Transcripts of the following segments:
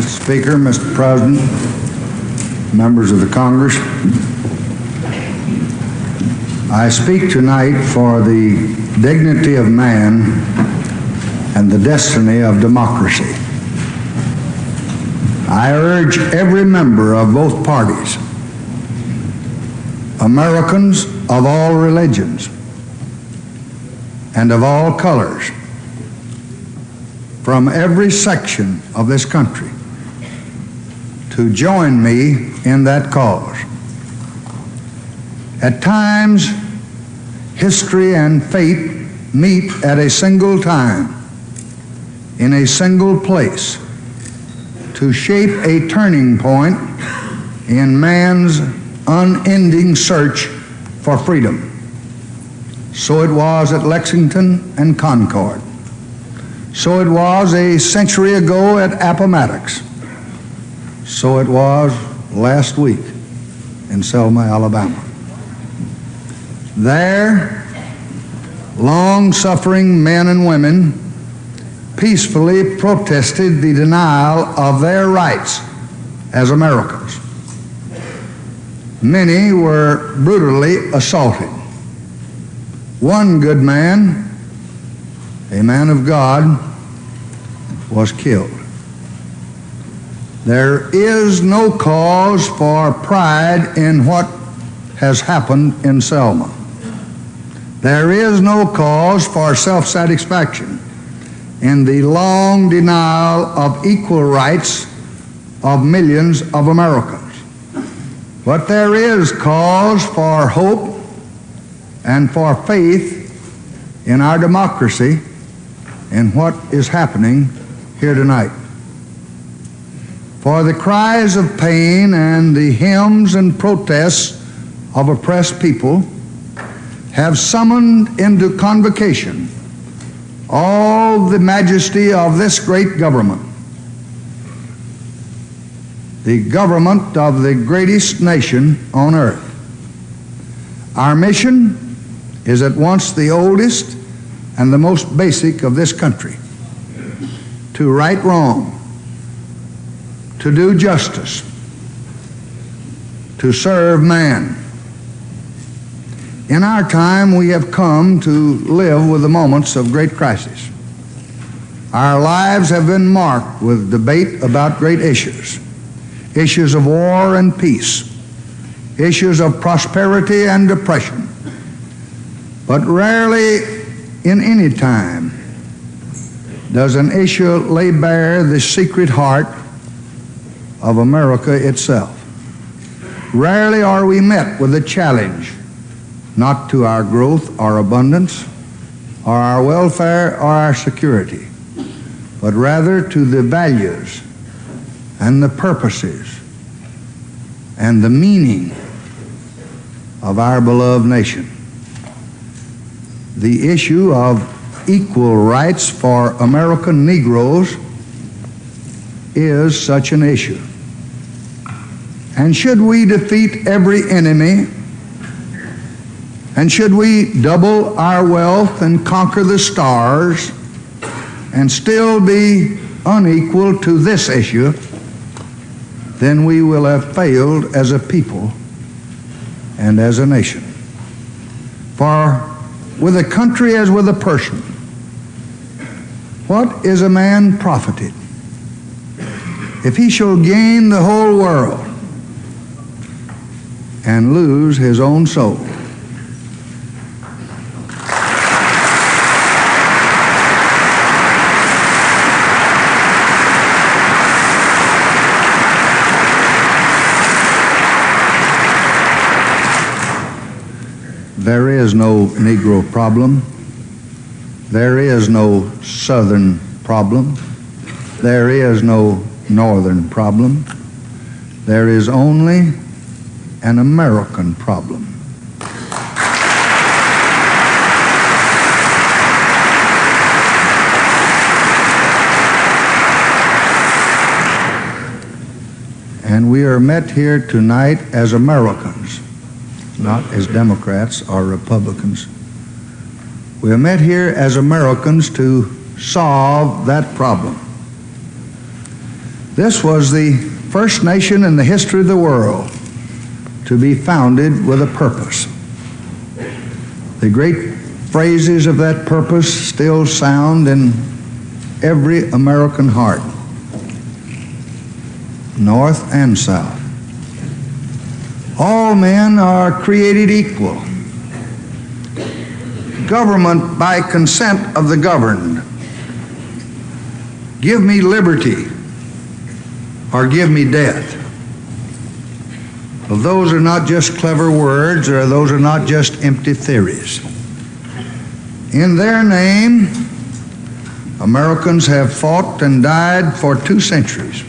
Mr. Speaker, Mr. President, members of the Congress, I speak tonight for the dignity of man and the destiny of democracy. I urge every member of both parties, Americans of all religions and of all colors, from every section of this country, to join me in that cause. At times, history and fate meet at a single time, in a single place, to shape a turning point in man's unending search for freedom. So it was at Lexington and Concord. So it was a century ago at Appomattox. So it was last week in Selma, Alabama. There, long-suffering men and women peacefully protested the denial of their rights as Americans. Many were brutally assaulted. One good man, a man of God, was killed. There is no cause for pride in what has happened in Selma. There is no cause for self-satisfaction in the long denial of equal rights of millions of Americans. But there is cause for hope and for faith in our democracy in what is happening here tonight. For the cries of pain and the hymns and protests of oppressed people have summoned into convocation all the majesty of this great government, the government of the greatest nation on earth. Our mission is at once the oldest and the most basic of this country: to right wrong, to do justice, to serve man. In our time, we have come to live with the moments of great crisis. Our lives have been marked with debate about great issues, issues of war and peace, issues of prosperity and depression. But rarely in any time does an issue lay bare the secret heart of America itself. Rarely are we met with a challenge not to our growth or abundance or our welfare or our security, but rather to the values and the purposes and the meaning of our beloved nation. The issue of equal rights for American Negroes is such an issue. And should we defeat every enemy, and should we double our wealth and conquer the stars and still be unequal to this issue, then we will have failed as a people and as a nation. For with a country as with a person, what is a man profited if he shall gain the whole world and lose his own soul? There is no Negro problem. There is no Southern problem. There is no Northern problem. There is only an American problem. And we are met here tonight as Americans, not as Democrats or Republicans. We are met here as Americans to solve that problem. This was the first nation in the history of the world to be founded with a purpose. The great phrases of that purpose still sound in every American heart, north and south. All men are created equal. Government by consent of the governed. Give me liberty or give me death. Well, those are not just clever words, or those are not just empty theories. In their name, Americans have fought and died for 2 centuries.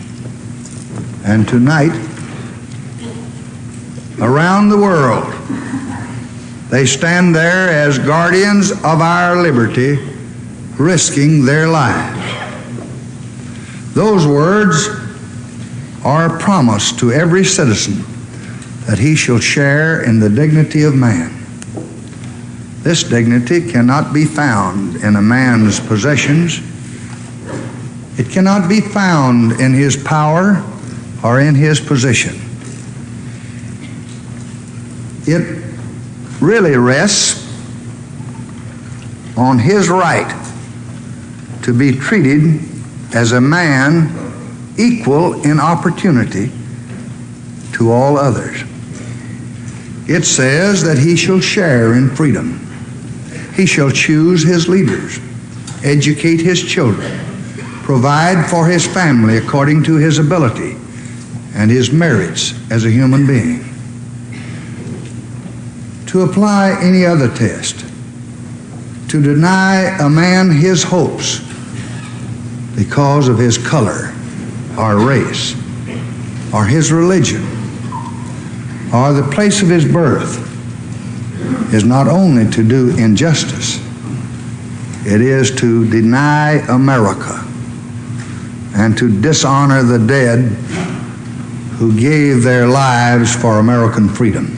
And tonight, around the world, they stand there as guardians of our liberty, risking their lives. Those words are a promise to every citizen that he shall share in the dignity of man. This dignity cannot be found in a man's possessions. It cannot be found in his power or in his position. It really rests on his right to be treated as a man equal in opportunity to all others. It says that he shall share in freedom. He shall choose his leaders, educate his children, provide for his family according to his ability and his merits as a human being. To apply any other test, to deny a man his hopes because of his color or race or his religion or the place of his birth is not only to do injustice, it is to deny America and to dishonor the dead who gave their lives for American freedom.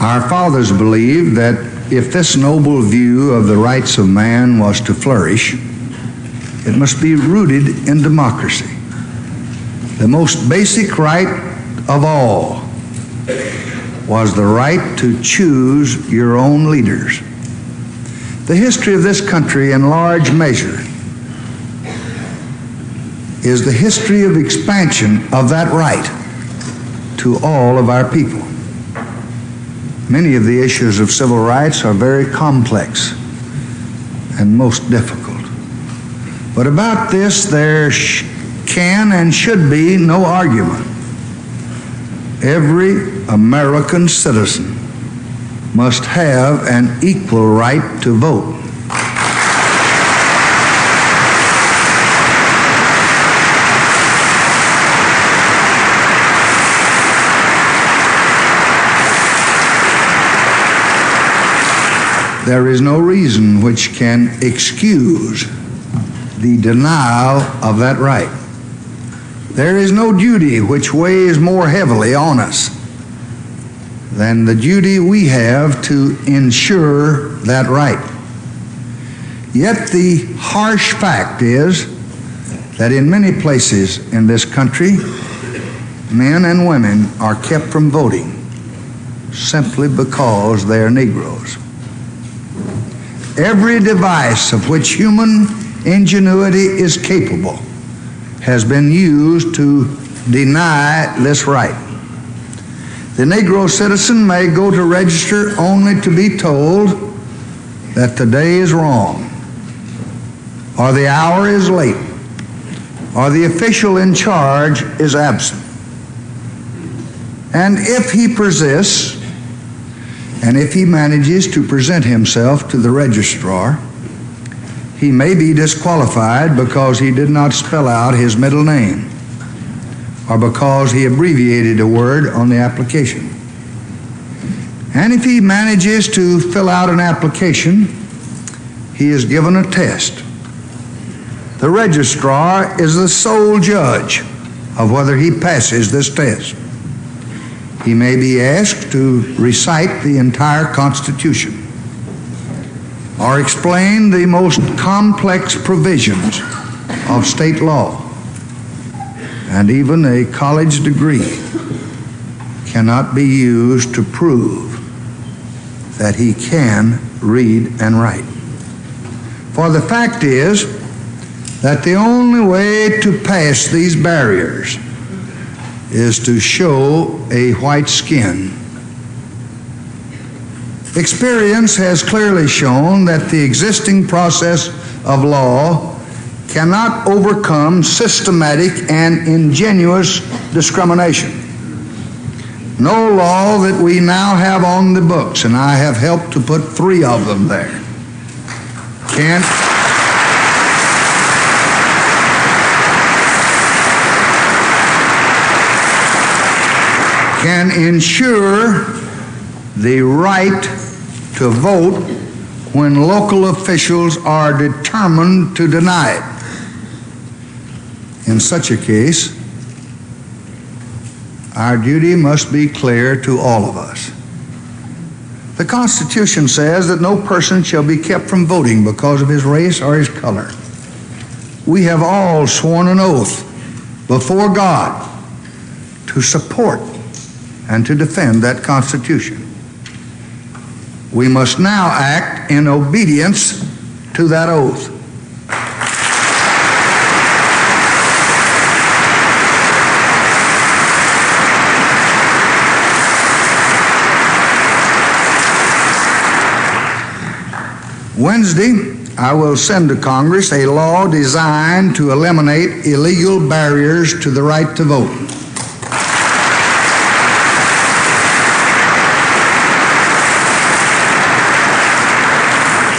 Our fathers believed that if this noble view of the rights of man was to flourish, it must be rooted in democracy. The most basic right of all was the right to choose your own leaders. The history of this country, in large measure, is the history of expansion of that right to all of our people. Many of the issues of civil rights are very complex and most difficult. But about this, there can and should be no argument. Every American citizen must have an equal right to vote. There is no reason which can excuse the denial of that right. There is no duty which weighs more heavily on us than the duty we have to ensure that right. Yet the harsh fact is that in many places in this country, men and women are kept from voting simply because they are Negroes. Every device of which human ingenuity is capable has been used to deny this right. The Negro citizen may go to register only to be told that the day is wrong, or the hour is late, or the official in charge is absent. And if he persists, and if he manages to present himself to the registrar, he may be disqualified because he did not spell out his middle name or because he abbreviated a word on the application. And if he manages to fill out an application, he is given a test. The registrar is the sole judge of whether he passes this test. he may be asked to recite the entire Constitution or explain the most complex provisions of state law, and even a college degree cannot be used to prove that he can read and write. For the fact is that the only way to pass these barriers is to show a white skin. Experience has clearly shown that the existing process of law cannot overcome systematic and ingenuous discrimination. No law that we now have on the books, and I have helped to put 3 of them there, can ensure the right to vote when local officials are determined to deny it. In such a case, our duty must be clear to all of us. The Constitution says that no person shall be kept from voting because of his race or his color. We have all sworn an oath before God to support and to defend that Constitution. We must now act in obedience to that oath. Wednesday, I will send to Congress a law designed to eliminate illegal barriers to the right to vote.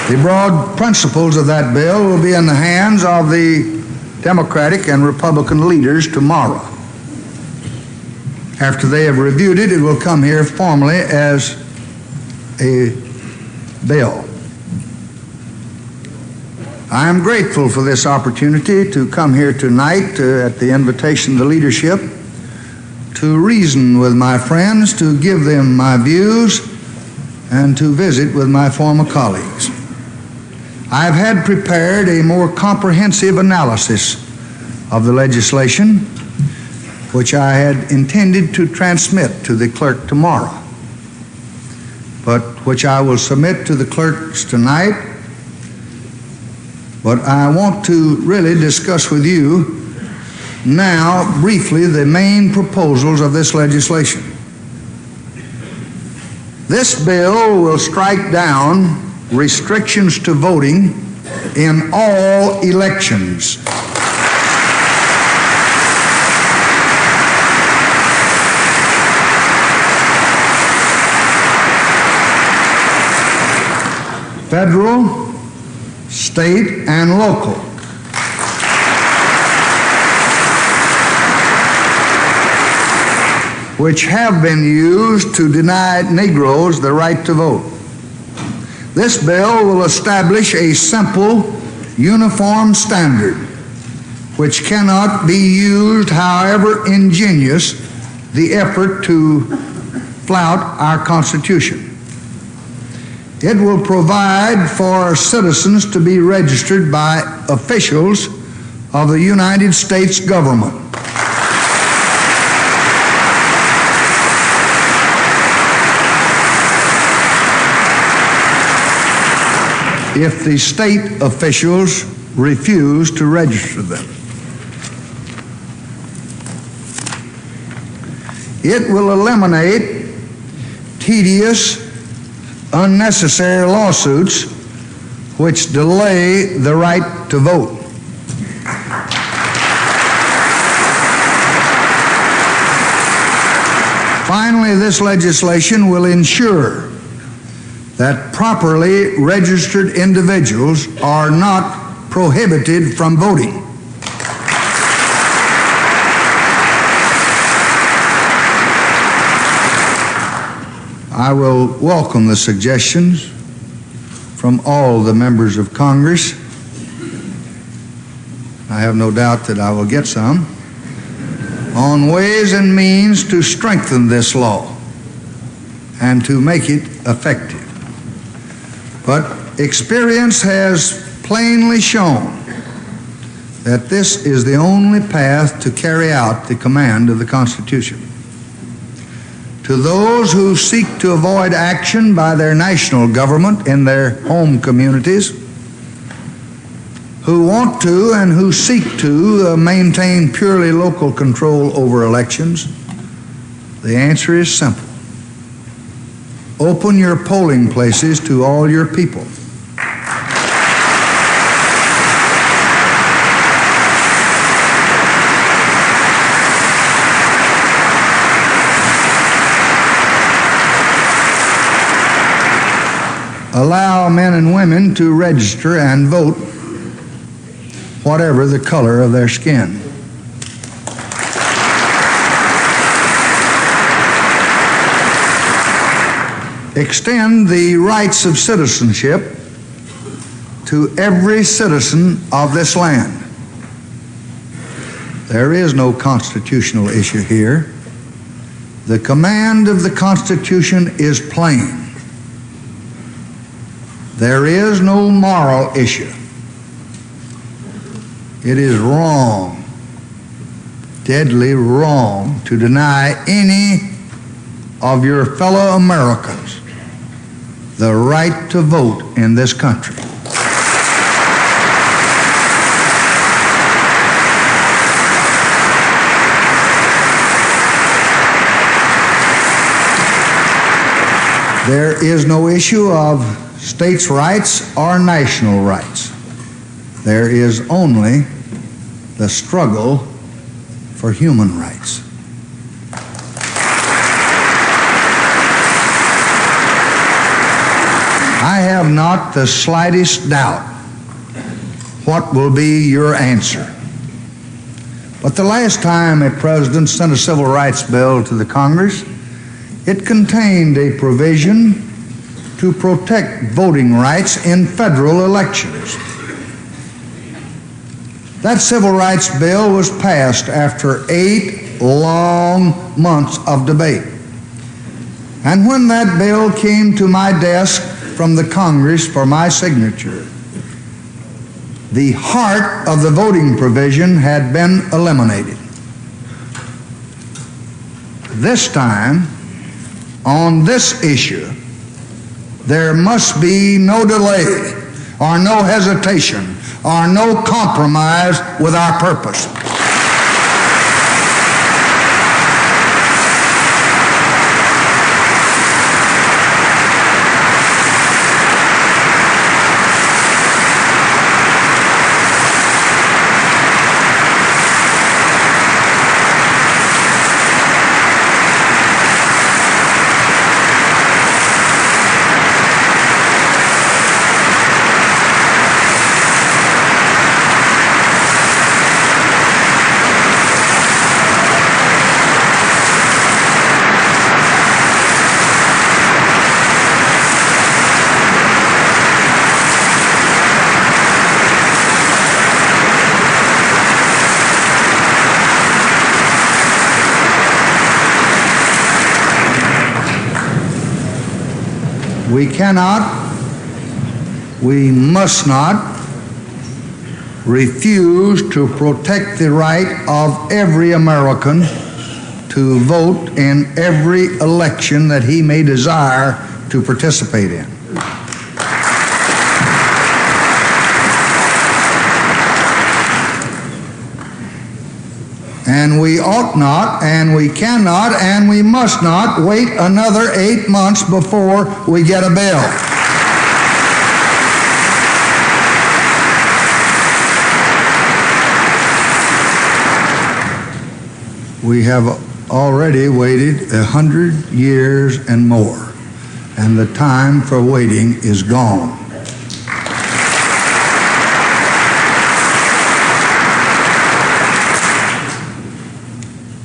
The broad principles of that bill will be in the hands of the Democratic and Republican leaders tomorrow. After they have reviewed it, it will come here formally as a bill. I am grateful for this opportunity to come here tonight at the invitation of the leadership to reason with my friends, to give them my views, and to visit with my former colleagues. I have had prepared a more comprehensive analysis of the legislation, which I had intended to transmit to the clerk tomorrow, but which I will submit to the clerks tonight. But I want to really discuss with you now briefly the main proposals of this legislation. This bill will strike down restrictions to voting in all elections. Federal, state, and local. Which have been used to deny Negroes the right to vote. This bill will establish a simple, uniform standard which cannot be used, however ingenious the effort to flout our Constitution. It will provide for citizens to be registered by officials of the United States government. If the state officials refuse to register them. It will eliminate tedious, unnecessary lawsuits which delay the right to vote. Finally, this legislation will ensure that properly registered individuals are not prohibited from voting. I will welcome the suggestions from all the members of Congress. I have no doubt that I will get some on ways and means to strengthen this law. and to make it effective. But experience has plainly shown that this is the only path to carry out the command of the Constitution. To those who seek to avoid action by their national government in their home communities, who want to and who seek to maintain purely local control over elections, the answer is simple. Open your polling places to all your people. Allow men and women to register and vote, whatever the color of their skin. Extend the rights of citizenship to every citizen of this land. There is no constitutional issue here. The command of the Constitution is plain. There is no moral issue. It is wrong, deadly wrong, to deny any of your fellow Americans the right to vote in this country. There is no issue of states' rights or national rights. There is only the struggle for human rights. I have not the slightest doubt what will be your answer. But the last time a president sent a civil rights bill to the Congress, it contained a provision to protect voting rights in federal elections. That civil rights bill was passed after 8 long months of debate. And when that bill came to my desk from the Congress for my signature, the heart of the voting provision had been eliminated. This time, on this issue, there must be no delay or no hesitation or no compromise with our purpose. We cannot, we must not refuse to protect the right of every American to vote in every election that he may desire to participate in. And we ought not, and we cannot, and we must not wait another 8 months before we get a bill. We have already waited 100 years and more, and the time for waiting is gone.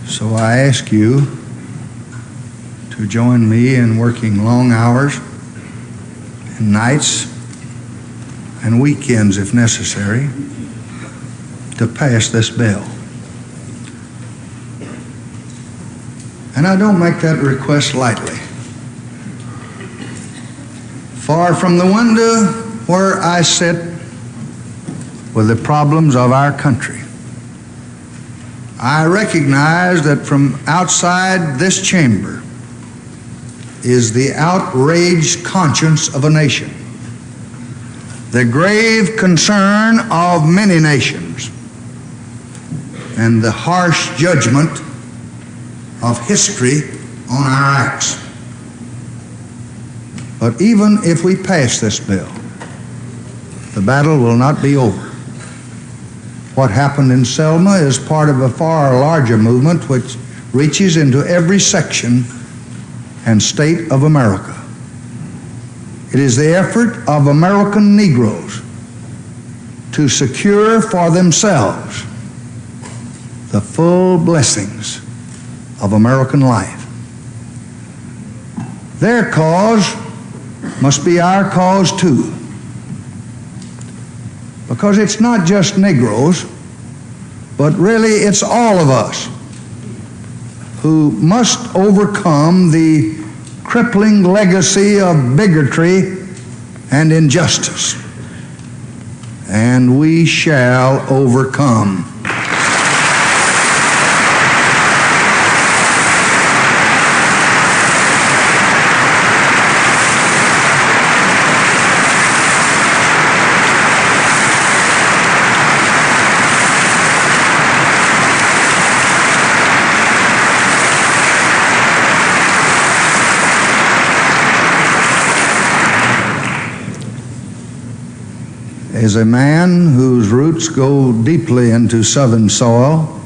So I ask you to join me in working long hours and nights and weekends if necessary to pass this bill. And I don't make that request lightly. For from the window where I sit with the problems of our country, I recognize that from outside this chamber is the outraged conscience of a nation, the grave concern of many nations, and the harsh judgment of history on our acts. But even if we pass this bill, the battle will not be over. What happened in Selma is part of a far larger movement which reaches into every section and state of America. It is the effort of American Negroes to secure for themselves the full blessings of American life. Their cause must be our cause too, because it's not just Negroes, but really it's all of us who must overcome the crippling legacy of bigotry and injustice, and we shall overcome. As a man whose roots go deeply into Southern soil,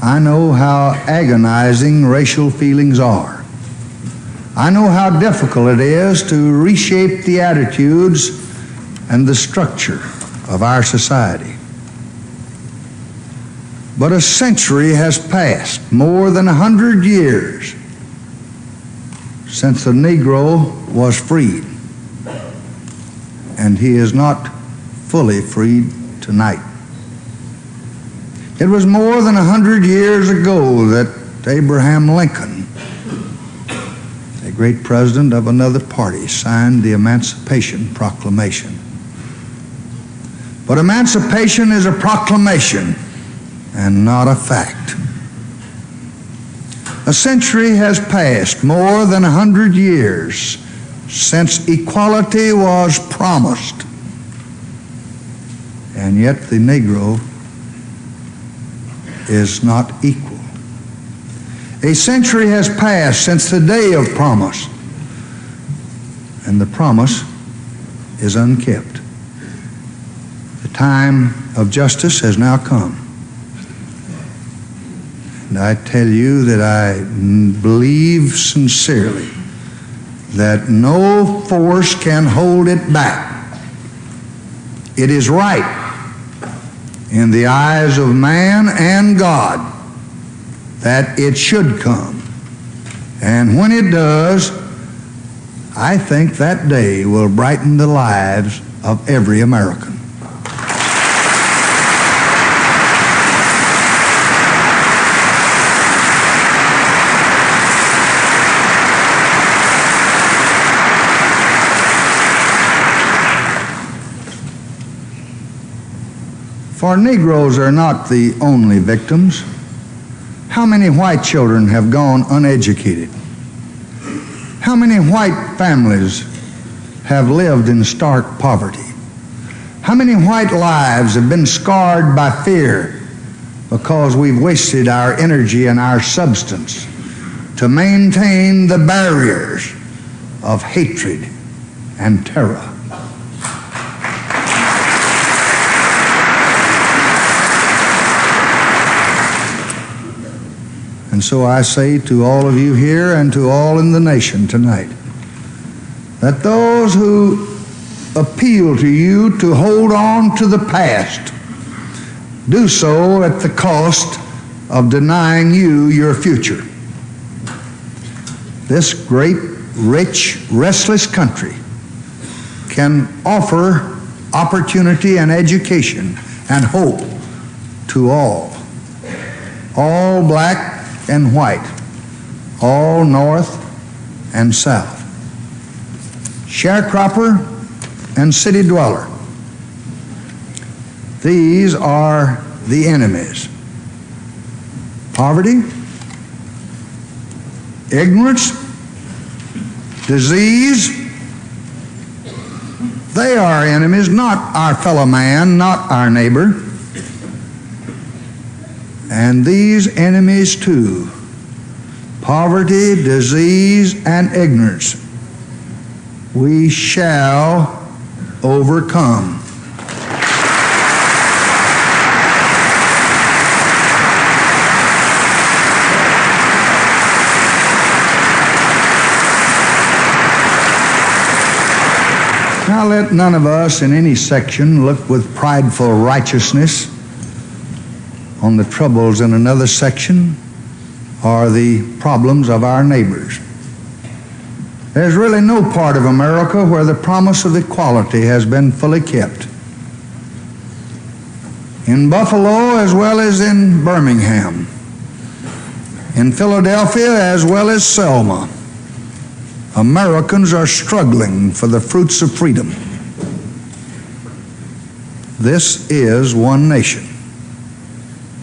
I know how agonizing racial feelings are. I know how difficult it is to reshape the attitudes and the structure of our society. But a century has passed, more than 100 years, since the Negro was freed, and he is not fully freed tonight. It was more than 100 years ago that Abraham Lincoln, a great president of another party, signed the Emancipation Proclamation. But emancipation is a proclamation and not a fact. A century has passed, more than 100 years, since equality was promised. And yet the Negro is not equal. A century has passed since the day of promise, and the promise is unkept. The time of justice has now come. And I tell you that I believe sincerely that no force can hold it back. It is right in the eyes of man and God that it should come. And when it does, I think that day will brighten the lives of every American. For Negroes are not the only victims. How many white children have gone uneducated? How many white families have lived in stark poverty? How many white lives have been scarred by fear because we've wasted our energy and our substance to maintain the barriers of hatred and terror? And so I say to all of you here and to all in the nation tonight, that those who appeal to you to hold on to the past do so at the cost of denying you your future. This great, rich, restless country can offer opportunity and education and hope to all black and white, all north and south. sharecropper, and city dweller. These are the enemies. Poverty, ignorance, disease, they are enemies, not our fellow man, not our neighbor. And these enemies too, poverty, disease, and ignorance, we shall overcome. Now let none of us in any section look with prideful righteousness on the troubles in another section or the problems of our neighbors. There's really no part of America where the promise of equality has been fully kept. In Buffalo as well as in Birmingham, in Philadelphia as well as Selma, Americans are struggling for the fruits of freedom. This is one nation.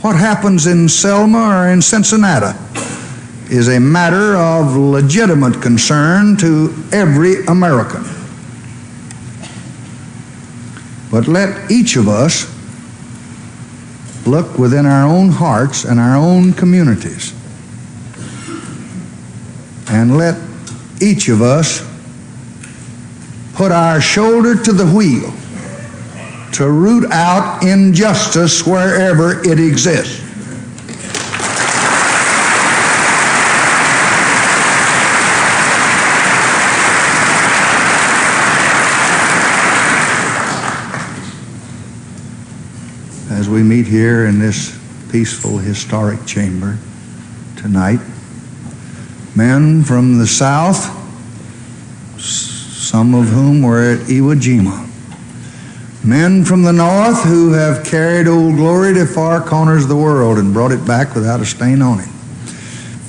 What happens in Selma or in Cincinnati is a matter of legitimate concern to every American. But let each of us look within our own hearts and our own communities, and let each of us put our shoulder to the wheel to root out injustice wherever it exists. As we meet here in this peaceful, historic chamber tonight, men from the South, some of whom were at Iwo Jima, men from the North who have carried Old Glory to far corners of the world and brought it back without a stain on it,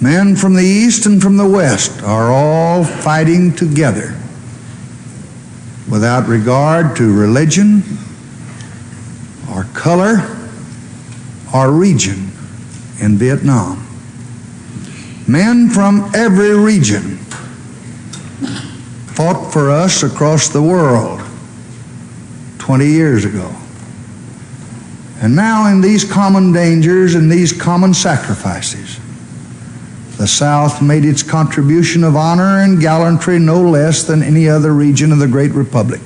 men from the East and from the West are all fighting together without regard to religion or color or region in Vietnam. Men from every region fought for us across the world 20 years ago. And now in these common dangers and these common sacrifices, the South made its contribution of honor and gallantry no less than any other region of the great republic.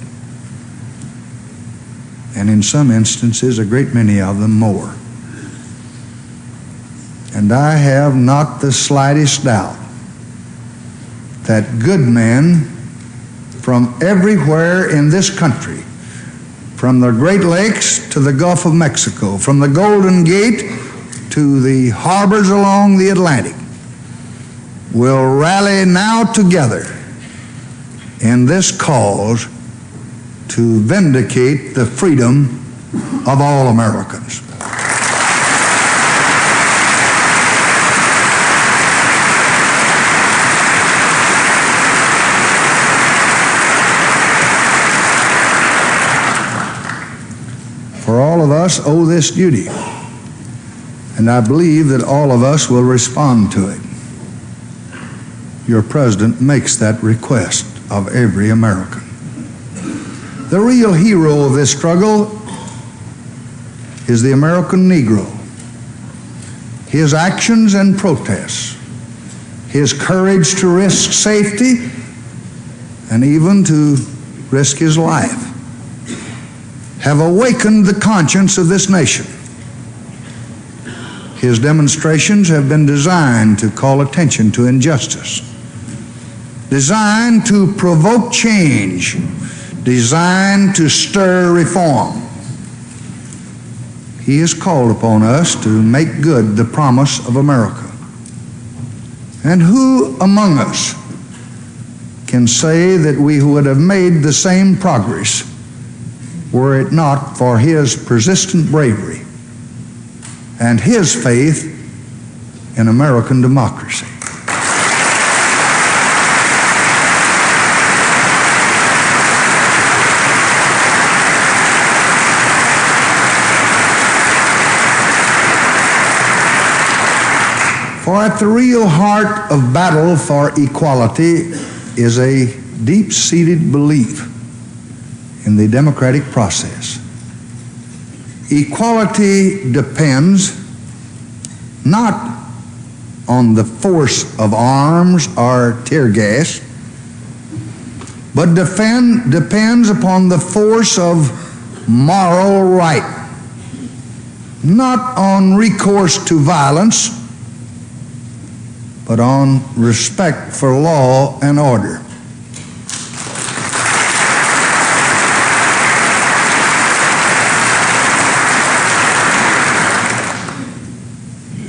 And in some instances, a great many of them more. And I have not the slightest doubt that good men from everywhere in this country, from the Great Lakes to the Gulf of Mexico, from the Golden Gate to the harbors along the Atlantic, will rally now together in this cause to vindicate the freedom of all Americans. For all of us owe this duty, and I believe that all of us will respond to it. Your president makes that request of every American. The real hero of this struggle is the American Negro. His actions and protests, his courage to risk safety and even to risk his life, have awakened the conscience of this nation. His demonstrations have been designed to call attention to injustice, designed to provoke change, designed to stir reform. He has called upon us to make good the promise of America. And who among us can say that we would have made the same progress were it not for his persistent bravery and his faith in American democracy? For at the real heart of battle for equality is a deep-seated belief in the democratic process. Equality depends not on the force of arms or tear gas, but depends upon the force of moral right, not on recourse to violence, but on respect for law and order.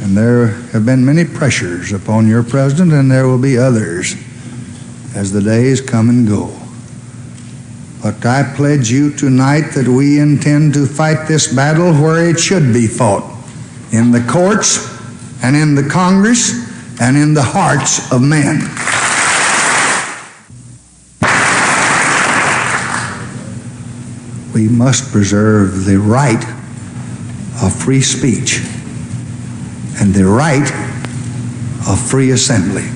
And there have been many pressures upon your president, and there will be others as the days come and go. But I pledge you tonight that we intend to fight this battle where it should be fought, in the courts and in the Congress and in the hearts of men. We must preserve the right of free speech and the right of free assembly.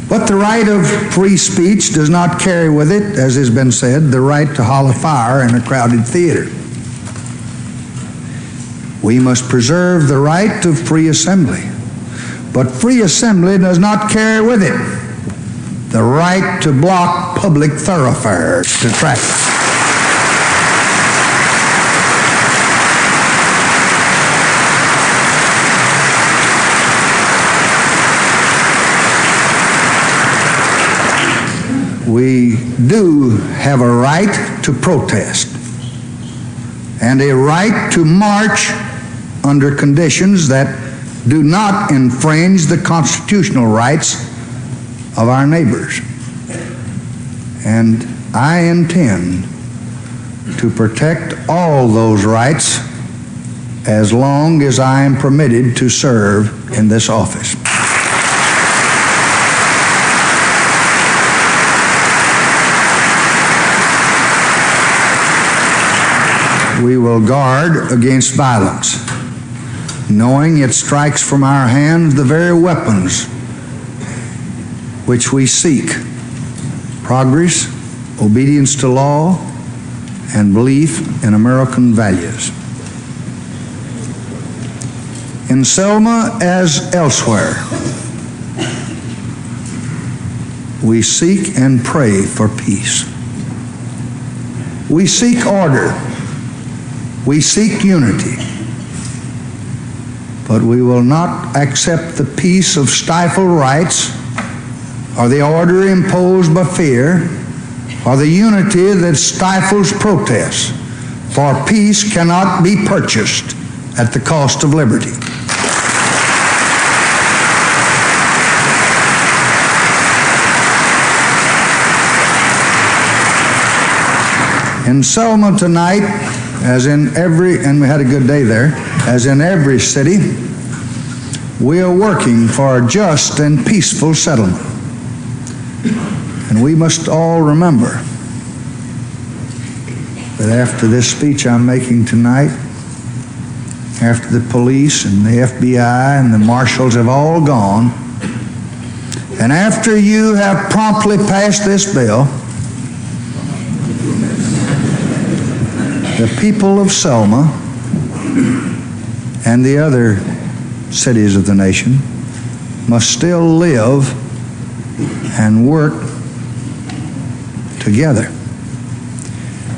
But the right of free speech does not carry with it, as has been said, the right to holler fire in a crowded theater. We must preserve the right of free assembly. But free assembly does not carry with it the right to block public thoroughfares to traffic. We do have a right to protest and a right to march under conditions that do not infringe the constitutional rights of our neighbors. And I intend to protect all those rights as long as I am permitted to serve in this office. We will guard against violence, knowing it strikes from our hands the very weapons which we seek: progress, obedience to law, and belief in American values. In Selma as elsewhere, we seek and pray for peace. We seek order. We seek unity. But we will not accept the peace of stifled rights or the order imposed by fear or the unity that stifles protest. For peace cannot be purchased at the cost of liberty. In Selma tonight, as in every, and we had a good day there, as in every city, we are working for a just and peaceful settlement. And we must all remember that after this speech I'm making tonight, after the police and the FBI and the marshals have all gone, and after you have promptly passed this bill, the people of Selma and the other cities of the nation must still live and work together.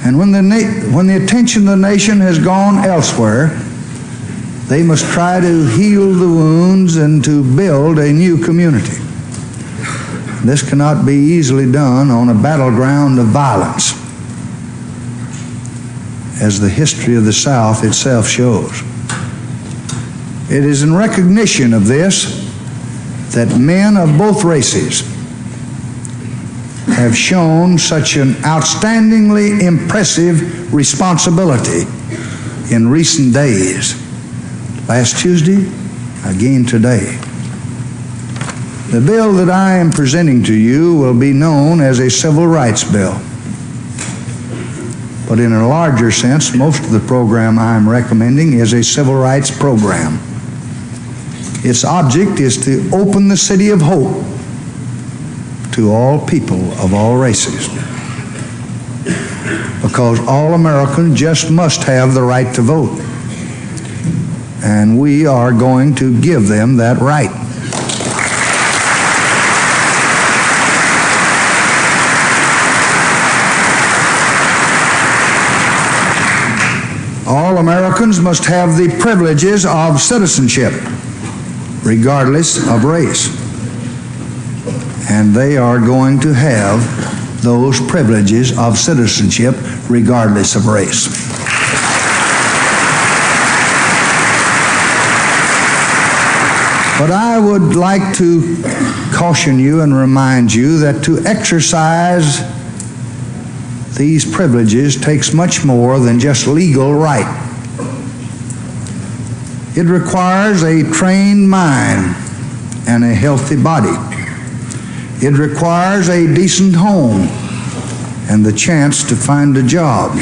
And when the attention of the nation has gone elsewhere, they must try to heal the wounds and to build a new community. This cannot be easily done on a battleground of violence, as the history of the South itself shows. It is in recognition of this that men of both races have shown such an outstandingly impressive responsibility in recent days. Last Tuesday, again today. The bill that I am presenting to you will be known as a civil rights bill. But in a larger sense, most of the program I am recommending is a civil rights program. Its object is to open the city of hope to all people of all races. Because all Americans just must have the right to vote. And we are going to give them that right. All Americans must have the privileges of citizenship, regardless of race. And they are going to have those privileges of citizenship, regardless of race. But I would like to caution you and remind you that to exercise these privileges takes much more than just legal right. It requires a trained mind and a healthy body. It requires a decent home and the chance to find a job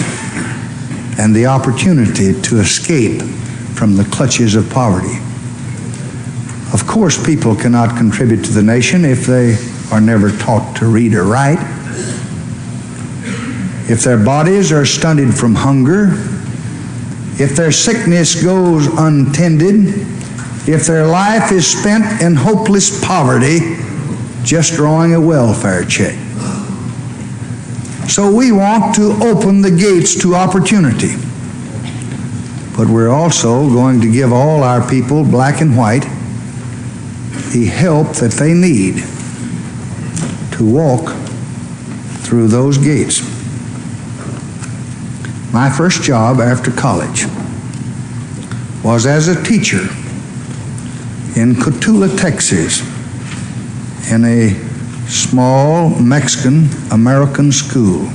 and the opportunity to escape from the clutches of poverty. Of course, people cannot contribute to the nation if they are never taught to read or write. If their bodies are stunted from hunger, if their sickness goes untended, if their life is spent in hopeless poverty, just drawing a welfare check. So we want to open the gates to opportunity. But we're also going to give all our people, black and white, the help that they need to walk through those gates. My first job after college was as a teacher in Cotulla, Texas, in a small Mexican-American school.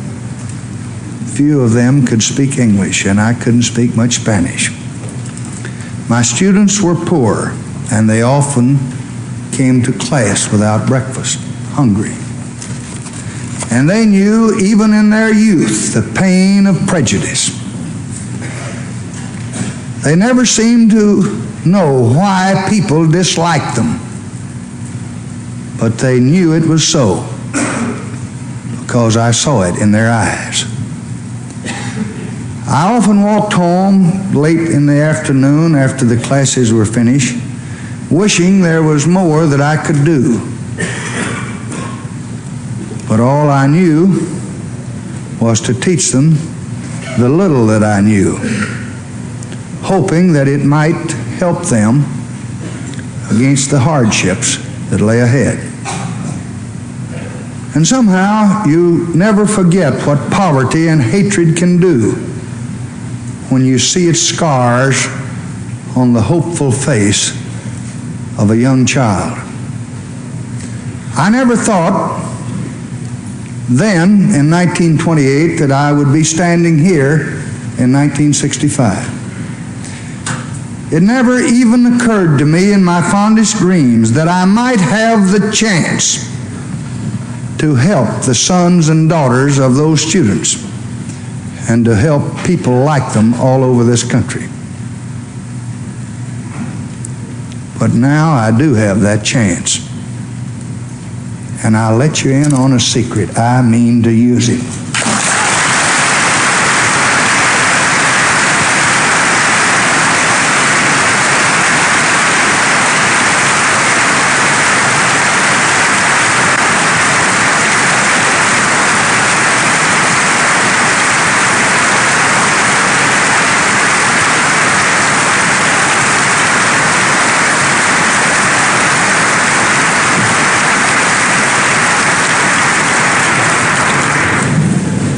Few of them could speak English, and I couldn't speak much Spanish. My students were poor, and they often came to class without breakfast, hungry. And they knew, even in their youth, the pain of prejudice. They never seemed to know why people disliked them. But they knew it was so, because I saw it in their eyes. I often walked home late in the afternoon after the classes were finished, wishing there was more that I could do. But all I knew was to teach them the little that I knew, hoping that it might help them against the hardships that lay ahead. And somehow you never forget what poverty and hatred can do when you see its scars on the hopeful face of a young child. I never thought then, in 1928, that I would be standing here in 1965. It never even occurred to me in my fondest dreams that I might have the chance to help the sons and daughters of those students and to help people like them all over this country. But now I do have that chance. And I'll let you in on a secret. I mean to use it.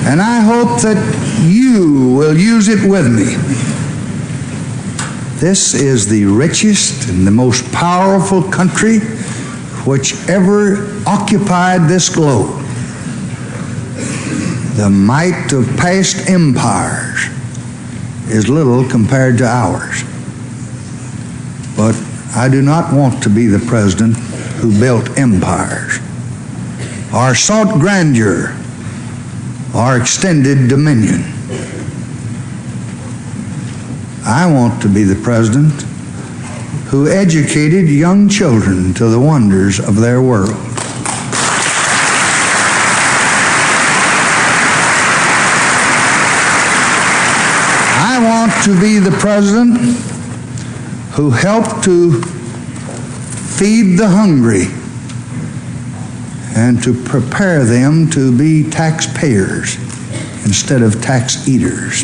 And I hope that you will use it with me. This is the richest and the most powerful country which ever occupied this globe. The might of past empires is little compared to ours. But I do not want to be the president who built empires or sought grandeur or extended dominion. I want to be the president who educated young children to the wonders of their world. I want to be the president who helped to feed the hungry and to prepare them to be taxpayers instead of tax eaters.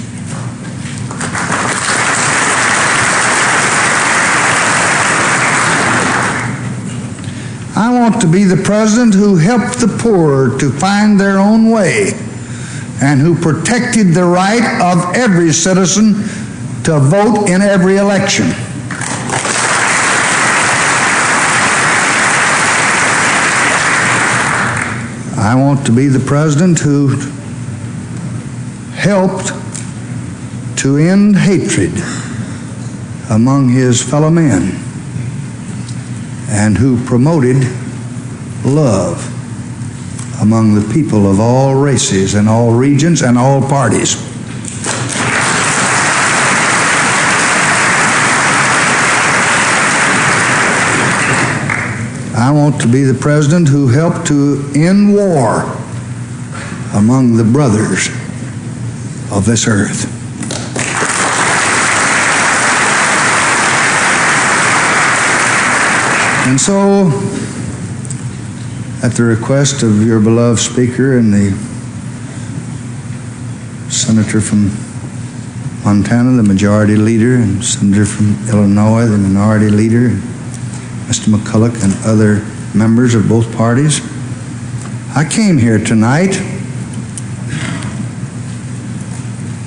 I want to be the president who helped the poor to find their own way and who protected the right of every citizen to vote in every election. I want to be the president who helped to end hatred among his fellow men and who promoted love among the people of all races and all regions and all parties. I want to be the president who helped to end war among the brothers of this earth. And so, at the request of your beloved speaker and the senator from Montana, the majority leader, and senator from Illinois, the minority leader, Mr. McCulloch and other members of both parties, I came here tonight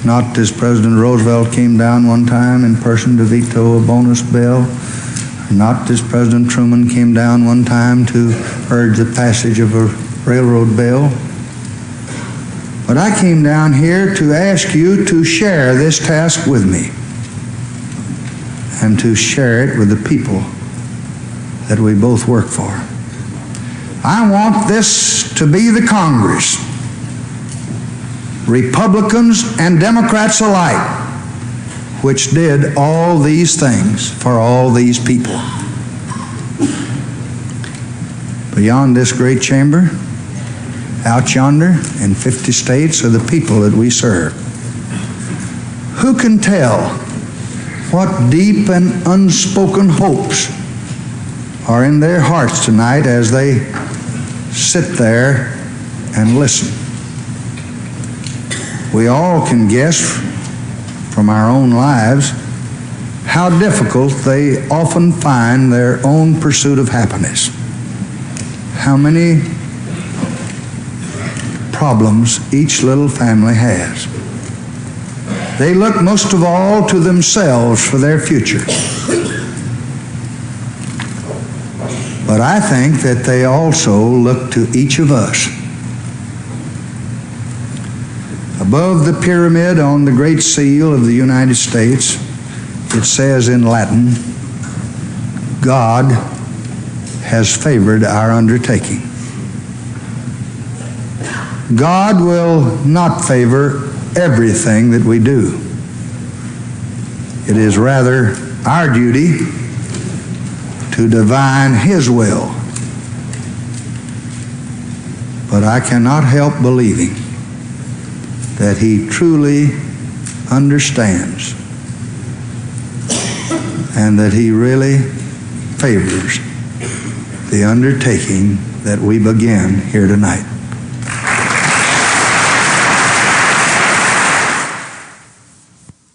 not as President Roosevelt came down one time in person to veto a bonus bill, not as President Truman came down one time to urge the passage of a railroad bill, but I came down here to ask you to share this task with me and to share it with the people that we both work for. I want this to be the Congress, Republicans and Democrats alike, which did all these things for all these people. Beyond this great chamber, out yonder in 50 states are the people that we serve. Who can tell what deep and unspoken hopes are in their hearts tonight as they sit there and listen? We all can guess from our own lives how difficult they often find their own pursuit of happiness. How many problems each little family has. They look most of all to themselves for their future. But I think that they also look to each of us. Above the pyramid on the Great Seal of the United States, it says in Latin, God has favored our undertaking. God will not favor everything that we do. It is rather our duty to divine His will. But I cannot help believing that He truly understands and that He really favors the undertaking that we begin here tonight.